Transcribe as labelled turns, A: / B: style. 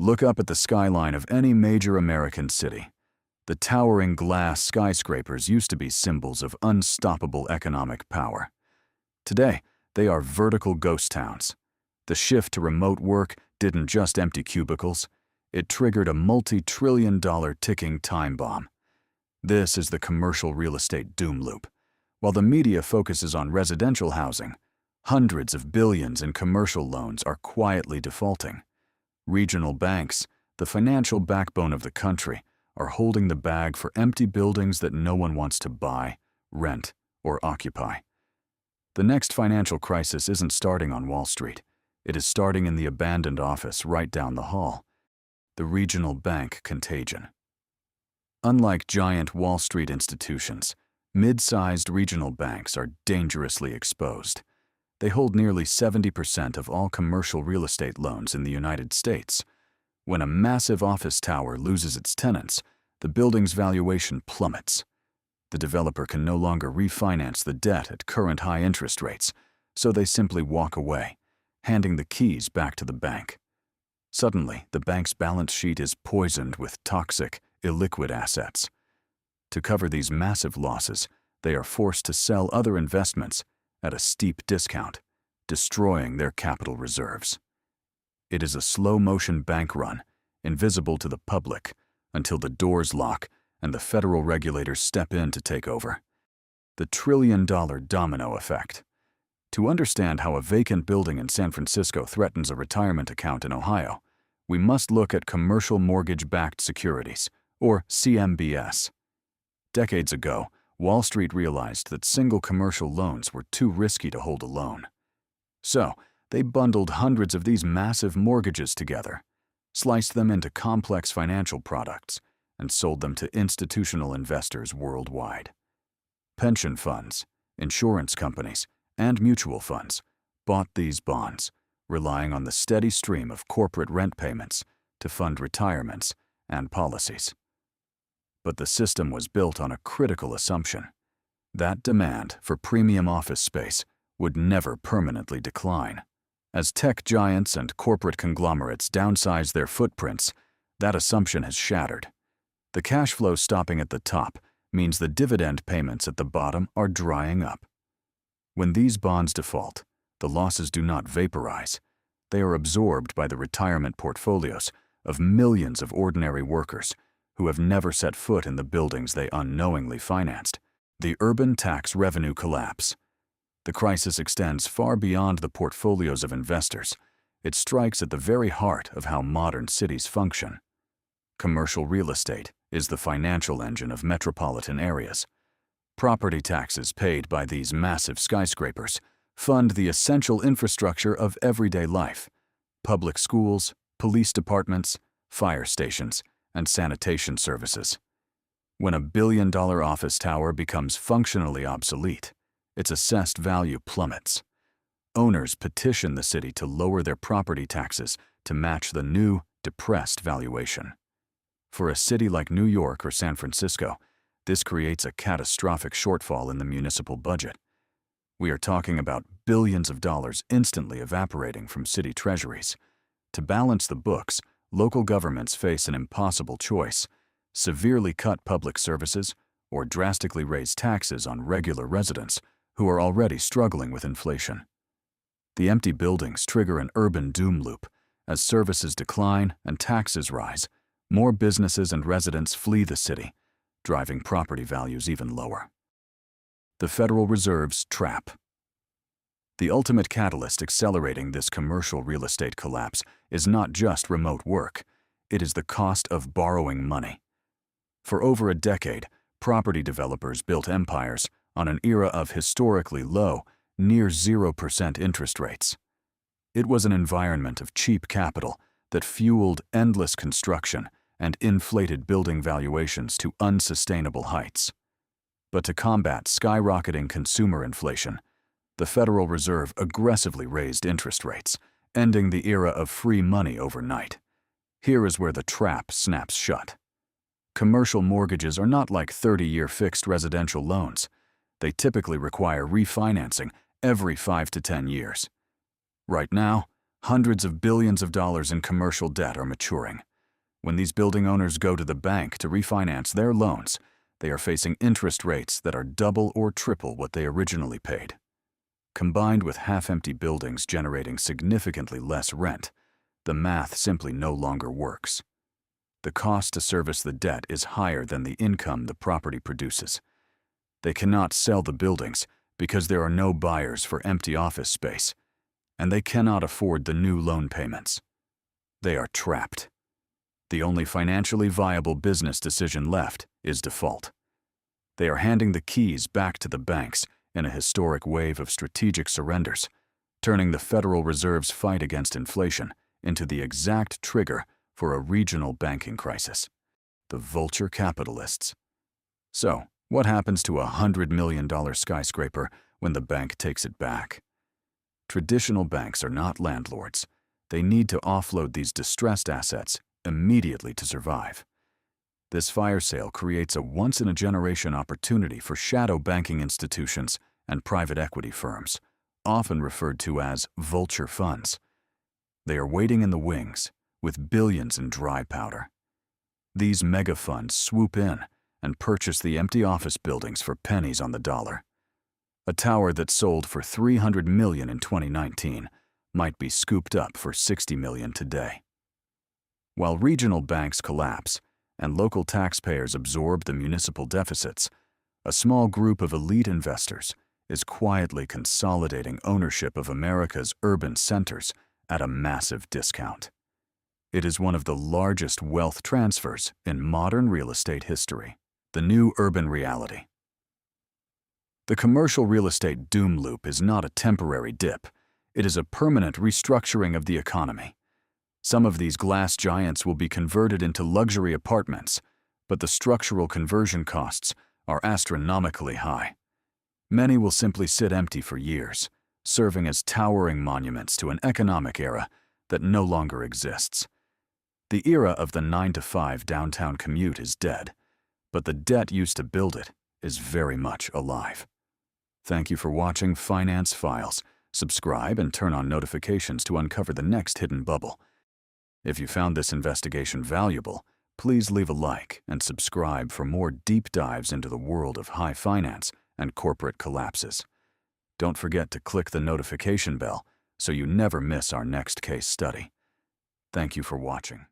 A: Look up at the skyline of any major American city. The towering glass skyscrapers used to be symbols of unstoppable economic power. Today, they are vertical ghost towns. The shift to remote work didn't just empty cubicles, it triggered a multi-trillion-dollar ticking time bomb. This is the commercial real estate doom loop. While the media focuses on residential housing, hundreds of billions in commercial loans are quietly defaulting. Regional banks, the financial backbone of the country, are holding the bag for empty buildings that no one wants to buy, rent, or occupy. The next financial crisis isn't starting on Wall Street. It is starting in the abandoned office right down the hall. The regional bank contagion. Unlike giant Wall Street institutions, mid-sized regional banks are dangerously exposed. They hold nearly 70% of all commercial real estate loans in the United States. When a massive office tower loses its tenants, the building's valuation plummets. The developer can no longer refinance the debt at current high interest rates, so they simply walk away, handing the keys back to the bank. Suddenly, the bank's balance sheet is poisoned with toxic, illiquid assets. To cover these massive losses, they are forced to sell other investments at a steep discount, destroying their capital reserves. It is a slow-motion bank run, invisible to the public, until the doors lock and the federal regulators step in to take over. The trillion-dollar domino effect. To understand how a vacant building in San Francisco threatens a retirement account in Ohio, we must look at commercial mortgage-backed securities, or CMBS. Decades ago, Wall Street realized that single commercial loans were too risky to hold alone. So, they bundled hundreds of these massive mortgages together, sliced them into complex financial products, and sold them to institutional investors worldwide. Pension funds, insurance companies, and mutual funds bought these bonds, relying on the steady stream of corporate rent payments to fund retirements and policies. But the system was built on a critical assumption: that demand for premium office space would never permanently decline. As tech giants and corporate conglomerates downsize their footprints, that assumption has shattered. The cash flow stopping at the top means the dividend payments at the bottom are drying up. When these bonds default, the losses do not vaporize. They are absorbed by the retirement portfolios of millions of ordinary workers who have never set foot in the buildings they unknowingly financed. The urban tax revenue collapse. The crisis extends far beyond the portfolios of investors. It strikes at the very heart of how modern cities function. Commercial real estate is the financial engine of metropolitan areas. Property taxes paid by these massive skyscrapers fund the essential infrastructure of everyday life: public schools, police departments, fire stations, and sanitation services. When a billion-dollar office tower becomes functionally obsolete, its assessed value plummets. Owners petition the city to lower their property taxes to match the new, depressed valuation. For a city like New York or San Francisco, this creates a catastrophic shortfall in the municipal budget. We are talking about billions of dollars instantly evaporating from city treasuries. To balance the books, local governments face an impossible choice: severely cut public services or drastically raise taxes on regular residents who are already struggling with inflation. The empty buildings trigger an urban doom loop. As services decline and taxes rise, more businesses and residents flee the city, driving property values even lower. The Federal Reserve's trap. The ultimate catalyst accelerating this commercial real estate collapse is not just remote work. It is the cost of borrowing money. For over a decade, property developers built empires on an era of historically low, near 0% interest rates. It was an environment of cheap capital that fueled endless construction and inflated building valuations to unsustainable heights. But to combat skyrocketing consumer inflation, the Federal Reserve aggressively raised interest rates, ending the era of free money overnight. Here is where the trap snaps shut. Commercial mortgages are not like 30-year fixed residential loans. They typically require refinancing every 5 to 10 years. Right now, Hundreds of billions of dollars in commercial debt are maturing. When these building owners go to the bank to refinance their loans, they are facing interest rates that are double or triple what they originally paid. Combined with half-empty buildings generating significantly less rent, the math simply no longer works. The cost to service the debt is higher than the income the property produces. They cannot sell the buildings because there are no buyers for empty office space, and they cannot afford the new loan payments. They are trapped. The only financially viable business decision left is default. They are handing the keys back to the banks in a historic wave of strategic surrenders, turning the Federal Reserve's fight against inflation into the exact trigger for a regional banking crisis: the vulture capitalists. So, what happens to a $100 million skyscraper when the bank takes it back? Traditional banks are not landlords. They need to offload these distressed assets immediately to survive. This fire sale creates a once-in-a-generation opportunity for shadow banking institutions and private equity firms, often referred to as vulture funds. They are waiting in the wings, with billions in dry powder. These mega funds swoop in and purchase the empty office buildings for pennies on the dollar. A tower that sold for $300 million in 2019 might be scooped up for $60 million today. While regional banks collapse and local taxpayers absorb the municipal deficits, a small group of elite investors is quietly consolidating ownership of America's urban centers at a massive discount. It is one of the largest wealth transfers in modern real estate history. The new urban reality. The commercial real estate doom loop is not a temporary dip. It is a permanent restructuring of the economy. Some of these glass giants will be converted into luxury apartments, but the structural conversion costs are astronomically high. Many will simply sit empty for years, serving as towering monuments to an economic era that no longer exists. The era of the 9-to-5 downtown commute is dead, but the debt used to build it is very much alive. Thank you for watching Finance Files. Subscribe and turn on notifications to uncover the next hidden bubble. If you found this investigation valuable, please leave a like and subscribe for more deep dives into the world of high finance and corporate collapses. Don't forget to click the notification bell so you never miss our next case study. Thank you for watching.